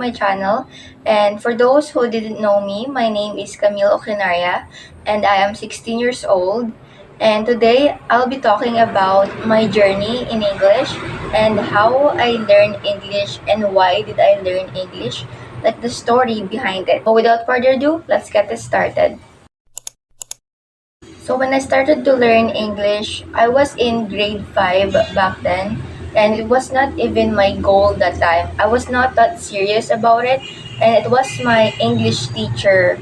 my channel. And for those who didn't know me, my name is Camille Okinaria and I am 16 years old. And today I'll be talking about my journey in English and how I learned English and why did I learn English, like the story behind it. So without further ado, let's get this started. So when I started to learn English, I was in grade 5 back then, and it was not even my goal that time. I was not that serious about it, and it was my English teacher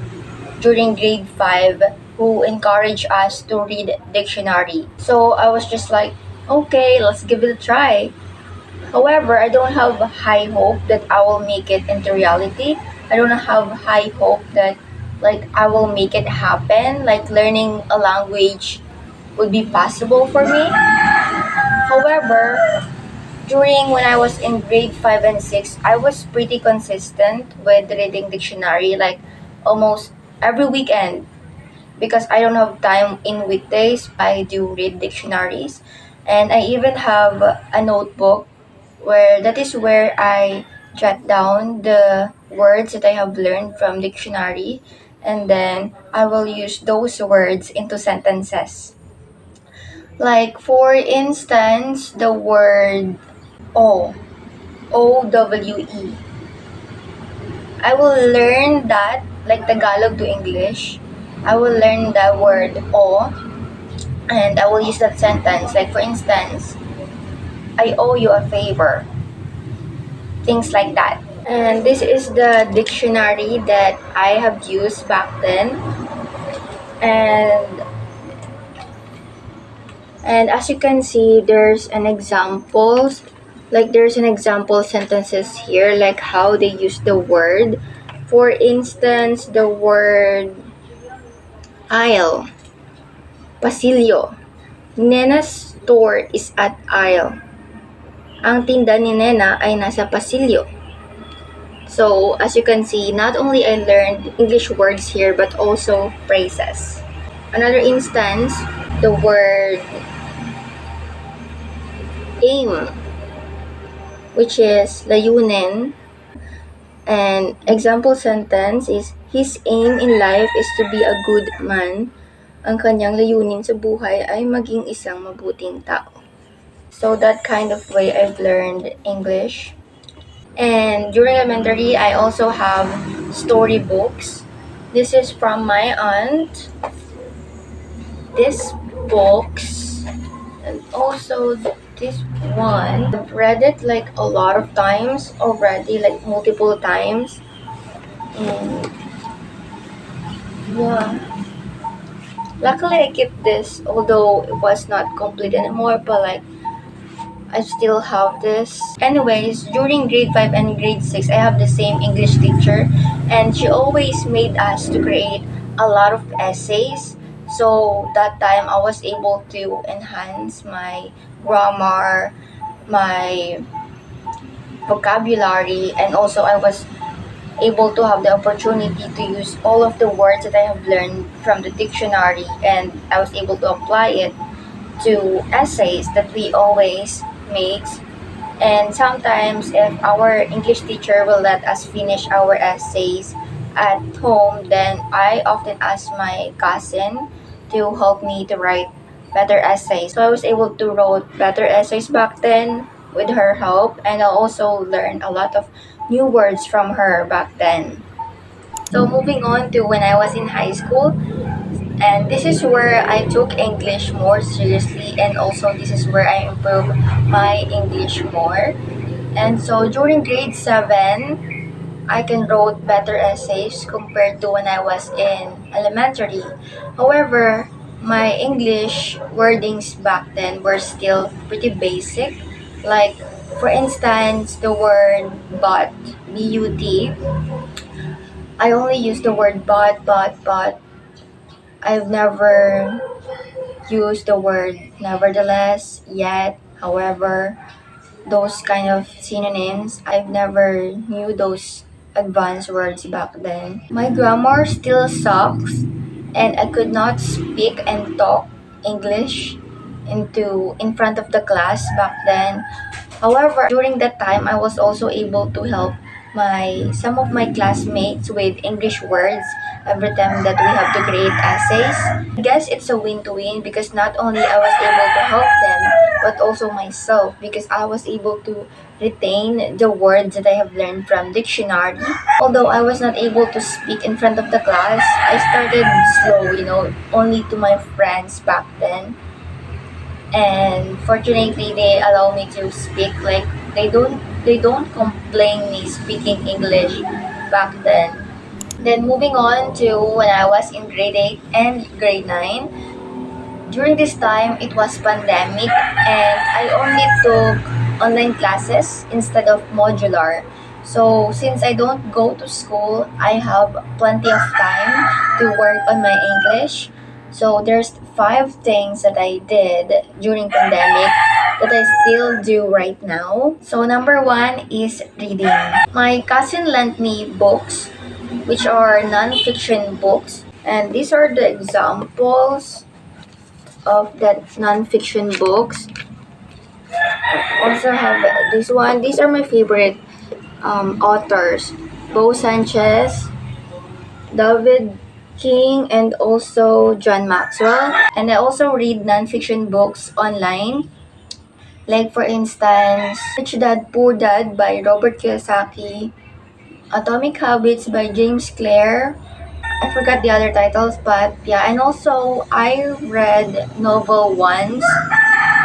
during grade 5 who encouraged us to read dictionary. So I was just like, okay, let's give it a try. However, I don't have high hope that I will make it into reality. I don't have high hope that I will make it happen, like learning a language would be possible for me. However, during when I was in grade 5 and 6, I was pretty consistent with reading dictionary like almost every weekend because I don't have time in weekdays. I do read dictionaries and I even have a notebook where that is where I jot down the words that I have learned from dictionary and then I will use those words into sentences. Like for instance, the word O, O-W-E. I will learn that like Tagalog to English. I will learn the word O and I will use that sentence. Like for instance, I owe you a favor. Things like that. And this is the dictionary that I have used back then. And as you can see, there's an example sentences here, like how they use the word. For instance, the word aisle, pasilyo. Nena's store is at aisle. Ang tinda ni Nena ay nasa pasilyo. So, as you can see, not only I learned English words here, but also phrases. Another instance, the word aim, which is layunin. And example sentence is, his aim in life is to be a good man. Ang kanyang layunin sa buhay ay maging isang mabuting tao. So that kind of way I've learned English. And during elementary, I also have storybooks. This is from my aunt. This books and also this one. I've read it like a lot of times already, like multiple times. And yeah. Luckily I kept this, although it was not complete anymore, but like I still have this. Anyways, during grade 5 and grade 6, I have the same English teacher and she always made us to create a lot of essays. So that time I was able to enhance my grammar, my vocabulary, and also I was able to have the opportunity to use all of the words that I have learned from the dictionary and I was able to apply it to essays that we always make. And sometimes if our English teacher will let us finish our essays at home, then I often ask my cousin to help me to write better essays. So I was able to write better essays back then with her help, and I also learned a lot of new words from her back then. So moving on to when I was in high school, and this is where I took English more seriously, and also this is where I improved my English more. And so during grade 7, I can wrote better essays compared to when I was in elementary. However, my English wordings back then were still pretty basic. Like, for instance, the word but, B-U-T. I only use the word but. I've never used the word nevertheless, yet, however, those kind of synonyms. I've never knew those advanced words back then. My grammar still sucks and I could not speak and talk English in front of the class back then. However, during that time I was also able to help some of my classmates with English words every time that we have to create essays. I guess it's a win to win because not only I was able to help them, but also myself because I was able to retain the words that I have learned from dictionary. Although I was not able to speak in front of the class, I started slow, only to my friends back then. And fortunately they allow me to speak, like they don't complain me speaking English back then. Then moving on to when I was in grade 8 and grade 9. During this time it was pandemic and I only took online classes instead of modular. So since I don't go to school, I have plenty of time to work on my English. So there's 5 things that I did during pandemic that I still do right now. So number 1 is reading. My cousin lent me books which are non-fiction books, and these are the examples of that non-fiction books. Also have this one. These are my favorite authors: Bo Sanchez, David King, and also John Maxwell. And I also read non-fiction books online. Like for instance, Rich Dad Poor Dad by Robert Kiyosaki, Atomic Habits by James Clear. I forgot the other titles, but yeah. And also, I read novel once.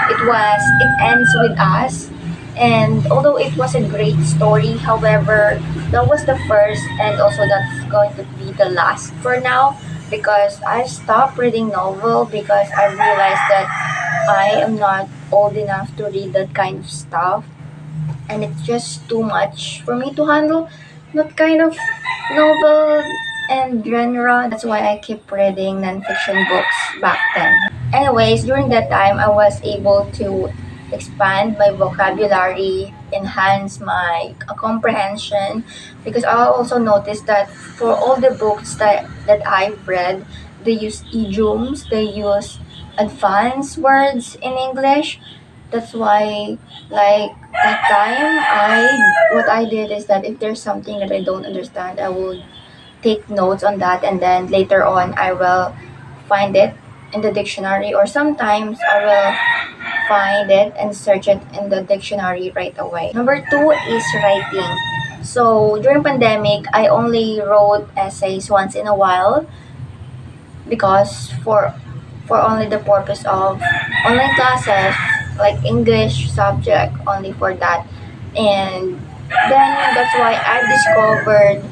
It ends with us, and although it was a great story, however, that was the first, and also that's going to be the last for now because I stopped reading novel because I realized that I am not old enough to read that kind of stuff, and it's just too much for me to handle that kind of novel and genre. That's why I keep reading nonfiction books back then. Anyways, during that time, I was able to expand my vocabulary, enhance my comprehension, because I also noticed that for all the books that I've read, they use idioms, they use advanced words in English. That's why, like that time, what I did is that if there's something that I don't understand, I will take notes on that, and then later on I will find it in the dictionary, or sometimes I will find it and search it in the dictionary right away. Number 2 is writing. So during pandemic, I only wrote essays once in a while because for only the purpose of online classes, like English subject, only for that. And then that's why I discovered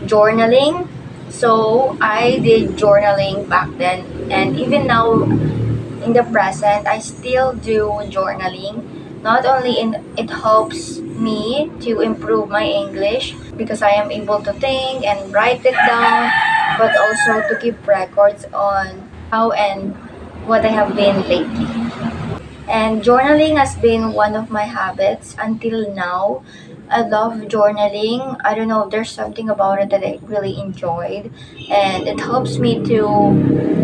journaling. So I did journaling back then, and even now in the present, I still do journaling. Not only it helps me to improve my English because I am able to think and write it down, but also to keep records on how and what I have been lately. And journaling has been one of my habits until now. I love journaling. I don't know, there's something about it that I really enjoyed, and it helps me to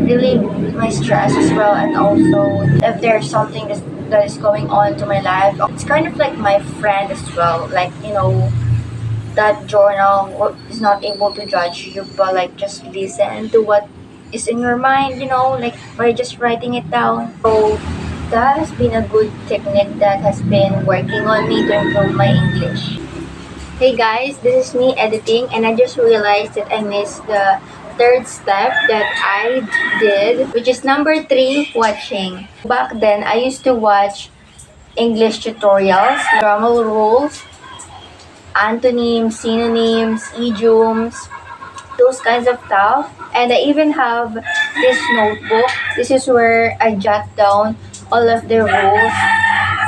relieve my stress as well. And also, if there's something that is going on to my life, it's kind of like my friend as well. Like, that journal is not able to judge you, but like just listen to what is in your mind, like by just writing it down. So that has been a good technique that has been working on me to improve my English. Hey guys, this is me editing, and I just realized that I missed the third step that I did, which is number 3, watching. Back then, I used to watch English tutorials, grammar rules, antonyms, synonyms, idioms, those kinds of stuff. And I even have this notebook. This is where I jot down all of the rules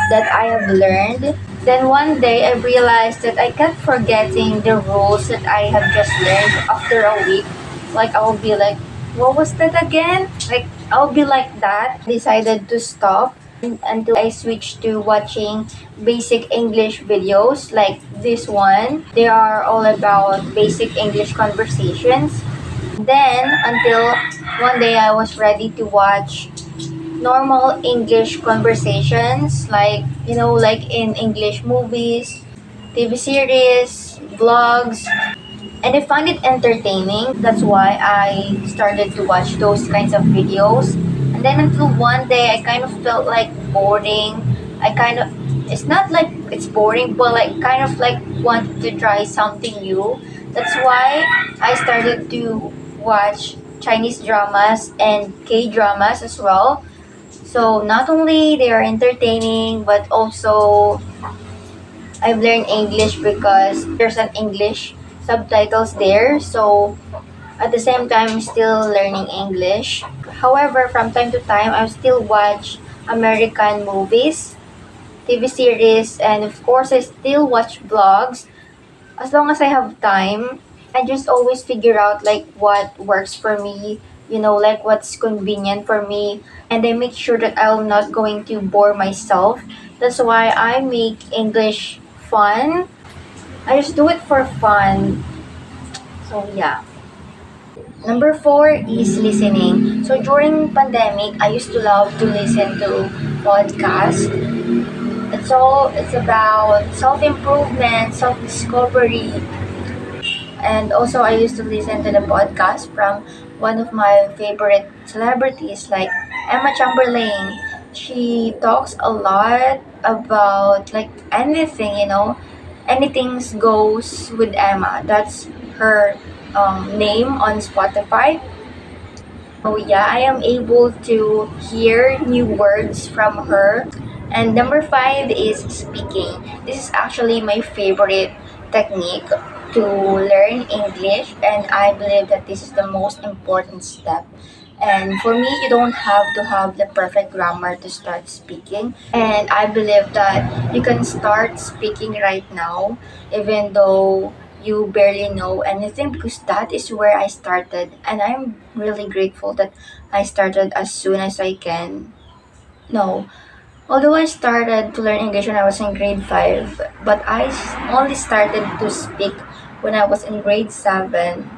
that I have learned. Then one day I realized that I kept forgetting the rules that I have just learned after a week. Like I'll be like, what was that again? Like I'll be like that. Decided to stop until I switched to watching basic English videos like this one. They are all about basic English conversations. Then until one day I was ready to watch normal English conversations like in English movies, TV series, vlogs, and I find it entertaining. That's why I started to watch those kinds of videos. And then until one day, I kind of felt like boring. I kind of, it's not like it's boring, but like kind of like wanted to try something new. That's why I started to watch Chinese dramas and K dramas as well. So not only they are entertaining, but also I've learned English because there's an English subtitles there. So at the same time, I'm still learning English. However, from time to time, I still watch American movies, TV series, and of course, I still watch vlogs. As long as I have time, I just always figure out like what works for me, like what's convenient for me, and I make sure that I'm not going to bore myself. That's why I make English fun. I just do it for fun. So yeah. Number four is listening. So during pandemic, I used to love to listen to podcast. It's about self-improvement, self-discovery, and also I used to listen to the podcast from one of my favorite celebrities like Emma Chamberlain. She talks a lot about like anything, anything goes with Emma. That's her name on Spotify. Oh yeah, I am able to hear new words from her. And number five is speaking. This is actually my favorite technique to learn English, and I believe that this is the most important step. And for me, you don't have to have the perfect grammar to start speaking. And I believe that you can start speaking right now, even though you barely know anything, because that is where I started. And I'm really grateful that I started as soon as I can. No, although I started to learn English when I was in grade 5, but only started to speak when I was in grade 7.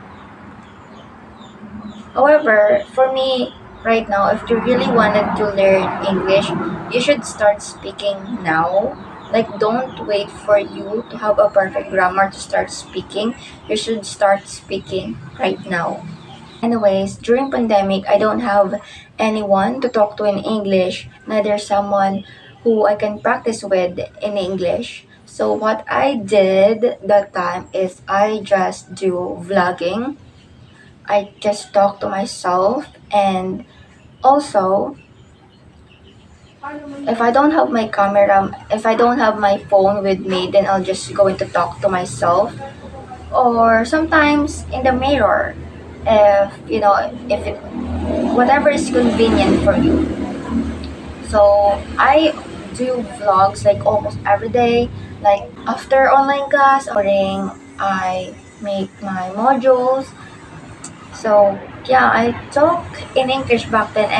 However, for me, right now, if you really wanted to learn English, you should start speaking now. Like, don't wait for you to have a perfect grammar to start speaking. You should start speaking right now. Anyways, during pandemic, I don't have anyone to talk to in English, neither someone who I can practice with in English. So what I did that time is I just do vlogging. I just talk to myself, and also if I don't have my phone with me, then I'll just going to talk to myself, or sometimes in the mirror, if it whatever is convenient for you. So I do vlogs like almost every day, like after online class, or during I make my modules. So yeah, I talk in English back then,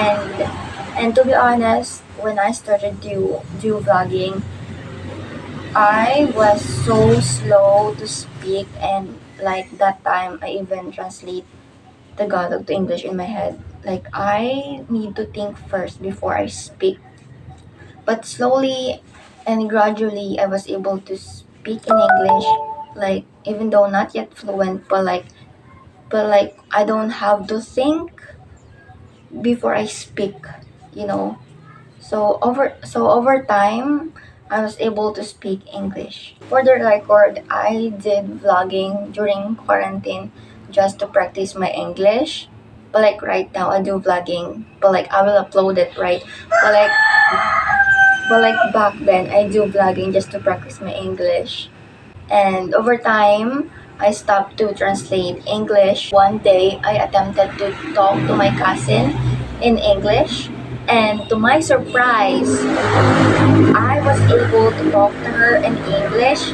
and to be honest, when I started to do vlogging, I was so slow to speak, and like that time I even translate Tagalog to English in my head. Like I need to think first before I speak. But slowly and gradually I was able to speak in English, like even though not yet fluent, but like I don't have to think before I speak, you know. So over time I was able to speak English. For the record, I did vlogging during quarantine just to practice my English. But like right now I do vlogging, but like I will upload it, right? But like back then I do vlogging just to practice my English. And over time, I stopped to translate English. One day, I attempted to talk to my cousin in English, and to my surprise, I was able to talk to her in English.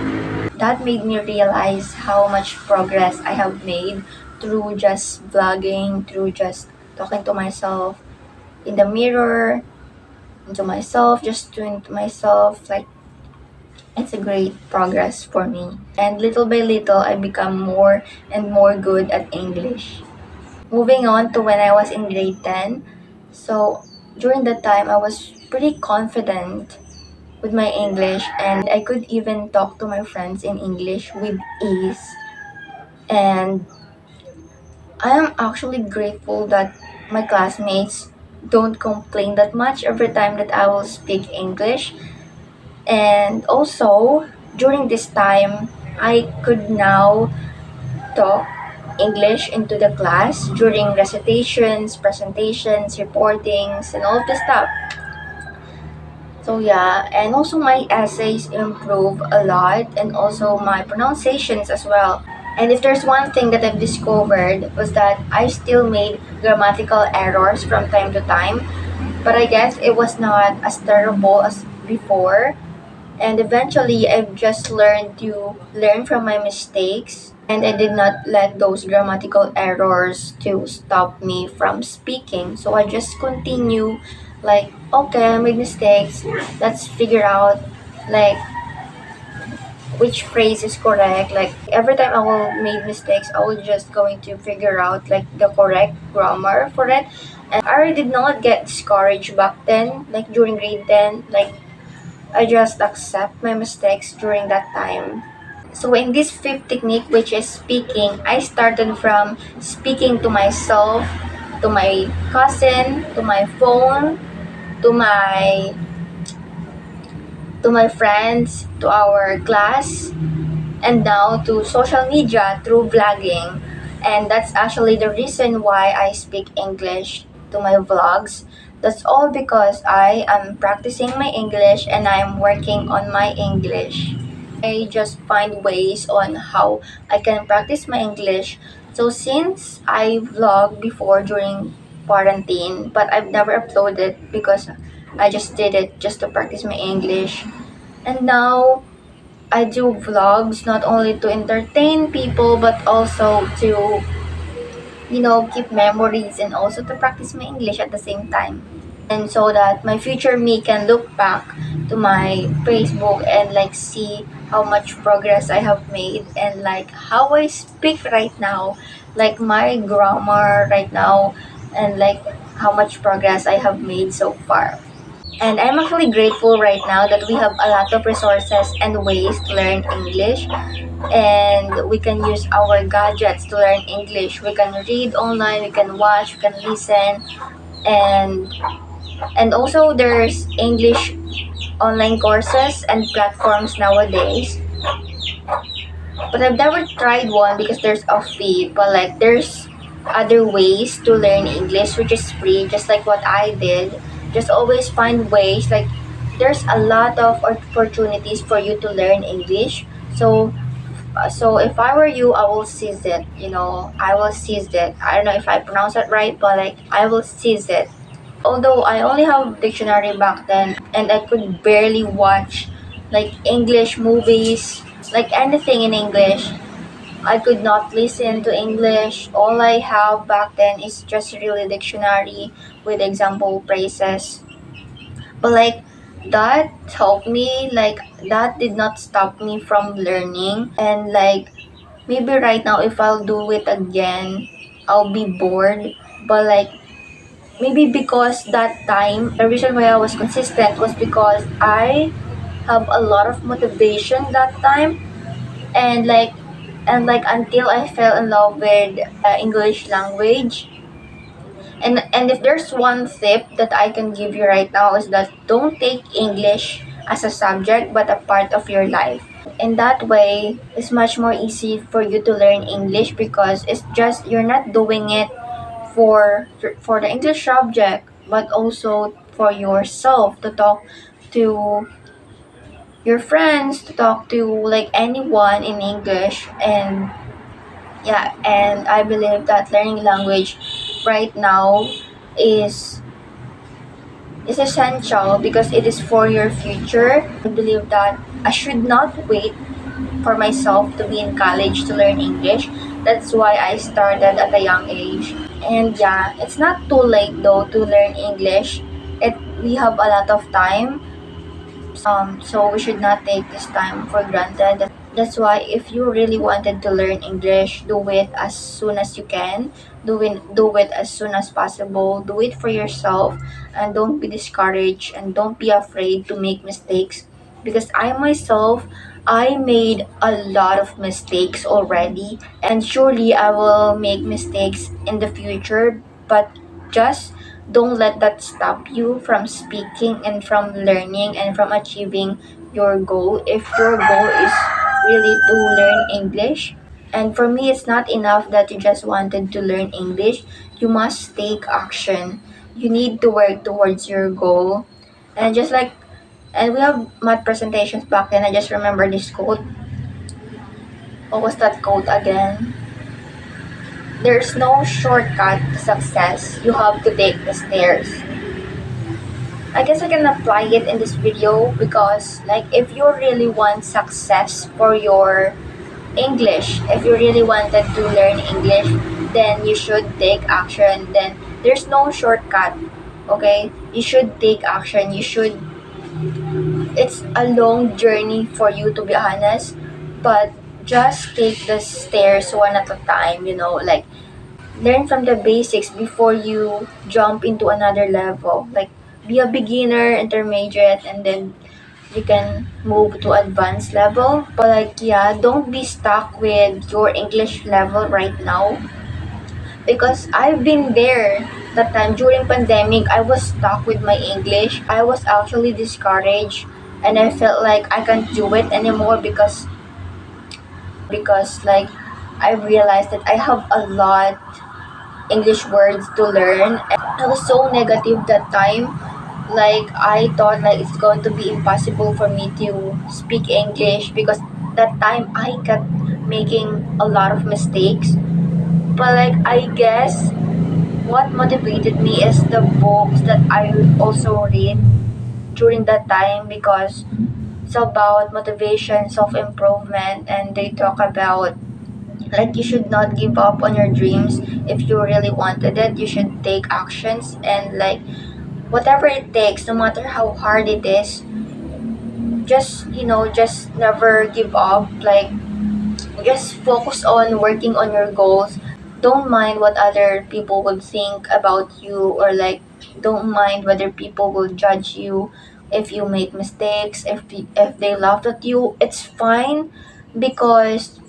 That made me realize how much progress I have made through just vlogging, through just talking to myself in the mirror, to myself, just doing to myself. Like, it's a great progress for me. And little by little, I become more and more good at English. Moving on to when I was in grade 10. So, during that time, I was pretty confident with my English, and I could even talk to my friends in English with ease. And I am actually grateful that my classmates don't complain that much every time that I will speak English. And also, during this time, I could now talk English into the class during recitations, presentations, reportings, and all of the stuff. So yeah, and also my essays improve a lot, and also my pronunciations as well. And if there's one thing that I've discovered was that I still made grammatical errors from time to time, but I guess it was not as terrible as before. And eventually, I've just learned to learn from my mistakes, and I did not let those grammatical errors to stop me from speaking. So I just continue, like, okay, I made mistakes. Let's figure out, like, which phrase is correct. Like, every time I will make mistakes, I will just going to figure out, like, the correct grammar for it. And I did not get discouraged back then, like, during grade 10. Like, I just accept my mistakes during that time. So in this fifth technique, which is speaking, I started from speaking to myself, to my cousin, to my phone, to my friends, to our class, and now to social media through vlogging. And that's actually the reason why I speak English to my vlogs. That's all because I am practicing my English and I'm working on my English. I just find ways on how I can practice my English. So since I vlog before during quarantine, but I've never uploaded because I just did it just to practice my English. And now I do vlogs not only to entertain people but also to, keep memories and also to practice my English at the same time. And so that my future me can look back to my Facebook and like see how much progress I have made and like how I speak right now, like my grammar right now, and like how much progress I have made so far. And I'm actually grateful right now that we have a lot of resources and ways to learn English. And we can use our gadgets to learn English. We can read online, we can watch, we can listen. And also there's English online courses and platforms nowadays. But I've never tried one because there's a fee. But like there's other ways to learn English which is free, just like what I did. Just always find ways. Like there's a lot of opportunities for you to learn English. So if I were you, I will seize it. I will seize it. I don't know if I pronounce it right, but like I will seize it. Although I only have dictionary back then and I could barely watch like English movies, like anything in English. I could not listen to English. All I have back then is just really dictionary with example phrases. But like that helped me, like that did not stop me from learning. And like maybe right now if I'll do it again, I'll be bored. But like maybe because that time, the reason why I was consistent was because I have a lot of motivation that time. And like until I fell in love with English language. And if there's one tip that I can give you right now is that don't take English as a subject but a part of your life. In that way, it's much more easy for you to learn English because it's just you're not doing it for the English subject but also for yourself to talk to your friends, to talk to like anyone in English. And yeah, and I believe that learning language right now is is essential because it is for your future. I believe that I should not wait for myself to be in college to learn English. That's why I started at a young age. And yeah, it's not too late though to learn English. We have a lot of time. So we should not take this time for granted. That's why if you really wanted to learn English, do it as soon as you can. Do it as soon as possible. Do it for yourself and don't be discouraged and don't be afraid to make mistakes because I myself, I made a lot of mistakes already, and surely I will make mistakes in the future, but just don't let that stop you from speaking and from learning and from achieving your goal. If your goal is really to learn English, and for me, it's not enough that you just wanted to learn English. You must take action. You need to work towards your goal. And just like, and we have math presentations back then. I just remember this quote. What was that quote again? There's no shortcut to success. You have to take the stairs. I guess I can apply it in this video because, like, if you really want success for your English, if you really wanted to learn English, then you should take action. Then there's no shortcut. Okay? You should take action. You should, it's a long journey for you, to be honest, but just take the stairs one at a time, like learn from the basics before you jump into another level. Like, be a beginner, intermediate, and then you can move to advanced level. But like, yeah, don't be stuck with your English level right now, because I've been there. That time during pandemic, I was stuck with my English. I was actually discouraged, and I felt like I can't do it anymore because like I realized that I have a lot English words to learn. I was so negative that time. Like, I thought like it's going to be impossible for me to speak English because that time I kept making a lot of mistakes. But like, I guess what motivated me is the books that I also read during that time, because it's about motivation, self-improvement, and they talk about like you should not give up on your dreams. If you really wanted it, you should take actions, and like whatever it takes, no matter how hard it is, just never give up. Like, just focus on working on your goals. Don't mind what other people would think about you, or like don't mind whether people will judge you if you make mistakes, if they laughed at you. It's fine, because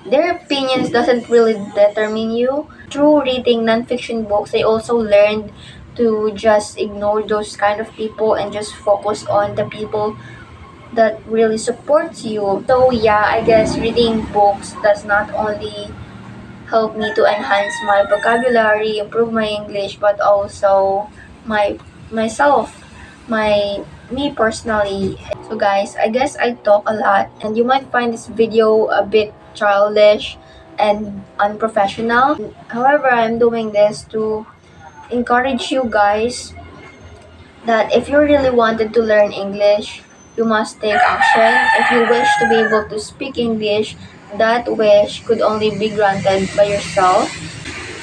their opinions doesn't really determine you. Through reading nonfiction books, I also learned to just ignore those kind of people and just focus on the people that really supports you. So yeah, I guess reading books does not only help me to enhance my vocabulary, improve my English, but also my myself, my me personally. So guys, I guess I talk a lot, and you might find this video a bit childish and unprofessional. However, I'm doing this to encourage you guys that if you really wanted to learn English, you must take action. If you wish to be able to speak English, that wish could only be granted by yourself.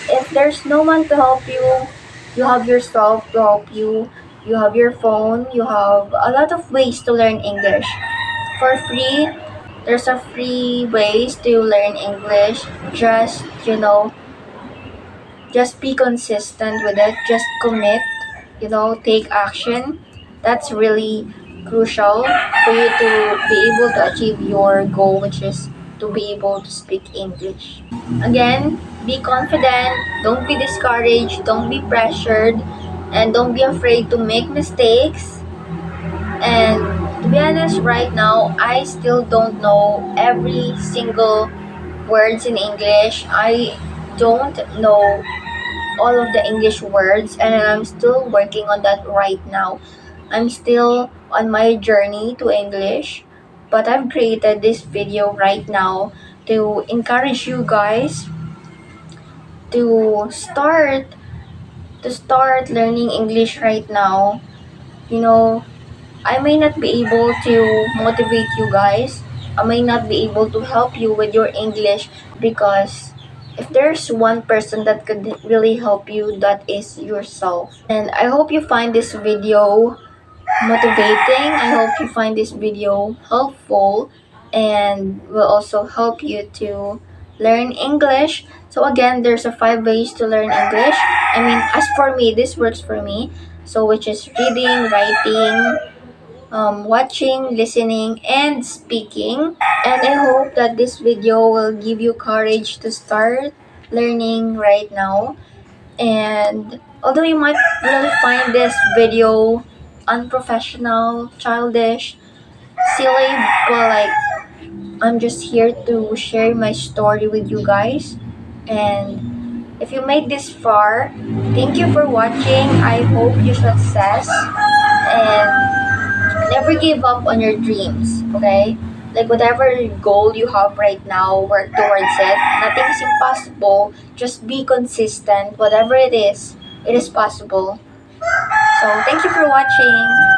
If there's no one to help you have yourself to help you. You have your phone, you have a lot of ways to learn English. For free, there's a free ways to learn English. Just be consistent with it. Just commit, take action. That's really crucial for you to be able to achieve your goal, which is to be able to speak English. Again, be confident, don't be discouraged, don't be pressured, and don't be afraid to make mistakes. And to be honest, right now, I still don't know every single words in English. I don't know all of the English words, and I'm still working on that right now. I'm still on my journey to English, but I've created this video right now to encourage you guys to start learning English right now. You know, I may not be able to motivate you guys. I may not be able to help you with your English, because if there's one person that could really help you, that is yourself. And I hope you find this video motivating. I hope you find this video helpful and will also help you to learn English. So again, there's a 5 ways to learn English. I mean, as for me, this works for me. So which is reading, writing, watching, listening, and speaking. And I hope that this video will give you courage to start learning right now. And although you might really find this video unprofessional, childish, silly, but like I'm just here to share my story with you guys. And if you made this far, thank you for watching. I hope you success and never give up on your dreams, okay? Like whatever goal you have right now, work towards it. Nothing is impossible. Just be consistent. Whatever it is possible. So thank you for watching.